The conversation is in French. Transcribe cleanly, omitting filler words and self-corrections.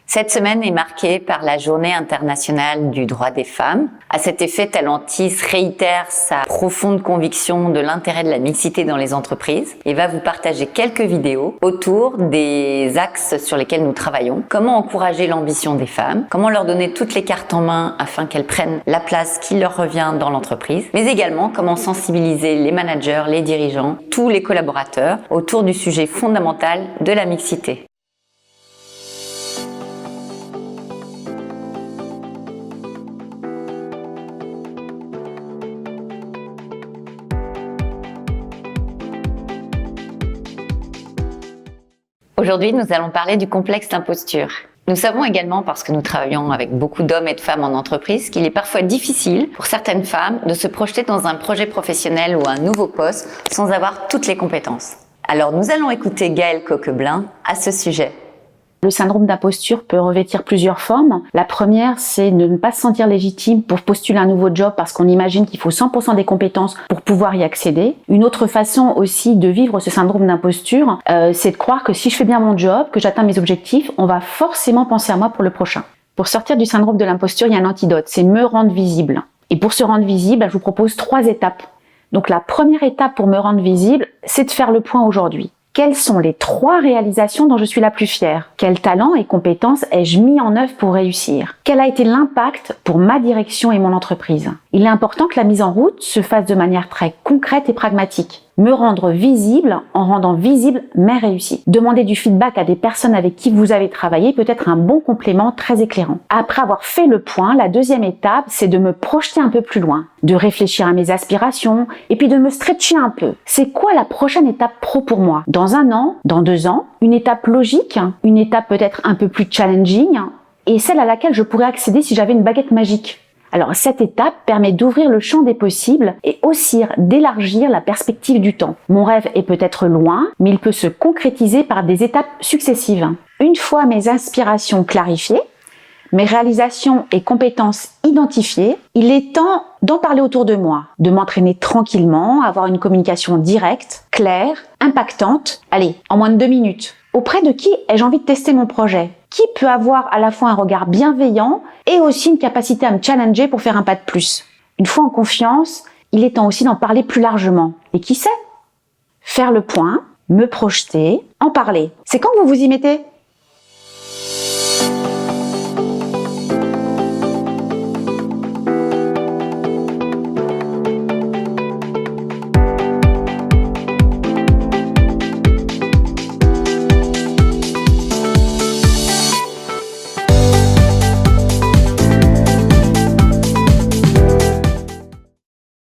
Cette semaine est marquée par la Journée internationale du droit des femmes. À cet effet, Talentis réitère sa profonde conviction de l'intérêt de la mixité dans les entreprises et va vous partager quelques vidéos autour des axes sur lesquels nous travaillons. Comment encourager l'ambition des femmes, comment leur donner toutes les cartes en main afin qu'elles prennent la place qui leur revient dans l'entreprise, mais également comment sensibiliser les managers, les dirigeants, tous les collaborateurs autour du sujet fondamental de la mixité. Aujourd'hui, nous allons parler du complexe d'imposture. Nous savons également, parce que nous travaillons avec beaucoup d'hommes et de femmes en entreprise, qu'il est parfois difficile pour certaines femmes de se projeter dans un projet professionnel ou un nouveau poste sans avoir toutes les compétences. Alors nous allons écouter Gaëlle Coqueblin à ce sujet. Le syndrome d'imposture peut revêtir plusieurs formes. La première, c'est de ne pas se sentir légitime pour postuler un nouveau job parce qu'on imagine qu'il faut 100% des compétences pour pouvoir y accéder. Une autre façon aussi de vivre ce syndrome d'imposture, c'est de croire que si je fais bien mon job, que j'atteins mes objectifs, on va forcément penser à moi pour le prochain. Pour sortir du syndrome de l'imposture, il y a un antidote, c'est me rendre visible. Et pour se rendre visible, je vous propose 3 étapes. Donc la première étape pour me rendre visible, c'est de faire le point aujourd'hui. Quelles sont les 3 réalisations dont je suis la plus fière? Quels talents et compétences ai-je mis en œuvre pour réussir? Quel a été l'impact pour ma direction et mon entreprise? Il est important que la mise en route se fasse de manière très concrète et pragmatique. Me rendre visible en rendant visible mes réussites. Demander du feedback à des personnes avec qui vous avez travaillé peut être un bon complément très éclairant. Après avoir fait le point, la deuxième étape, c'est de me projeter un peu plus loin, de réfléchir à mes aspirations et puis de me stretcher un peu. C'est quoi la prochaine étape pro pour moi? Dans 1 an? Dans 2 ans? Une étape logique? Une étape peut-être un peu plus challenging? Et celle à laquelle je pourrais accéder si j'avais une baguette magique? Alors cette étape permet d'ouvrir le champ des possibles et aussi d'élargir la perspective du temps. Mon rêve est peut-être loin, mais il peut se concrétiser par des étapes successives. Une fois mes inspirations clarifiées, mes réalisations et compétences identifiées, il est temps d'en parler autour de moi, de m'entraîner tranquillement, avoir une communication directe, claire, impactante. Allez, en moins de 2 minutes. Auprès de qui ai-je envie de tester mon projet? Qui peut avoir à la fois un regard bienveillant et aussi une capacité à me challenger pour faire un pas de plus? Une fois en confiance, il est temps aussi d'en parler plus largement. Et qui sait? Faire le point, me projeter, en parler. C'est quand vous vous y mettez?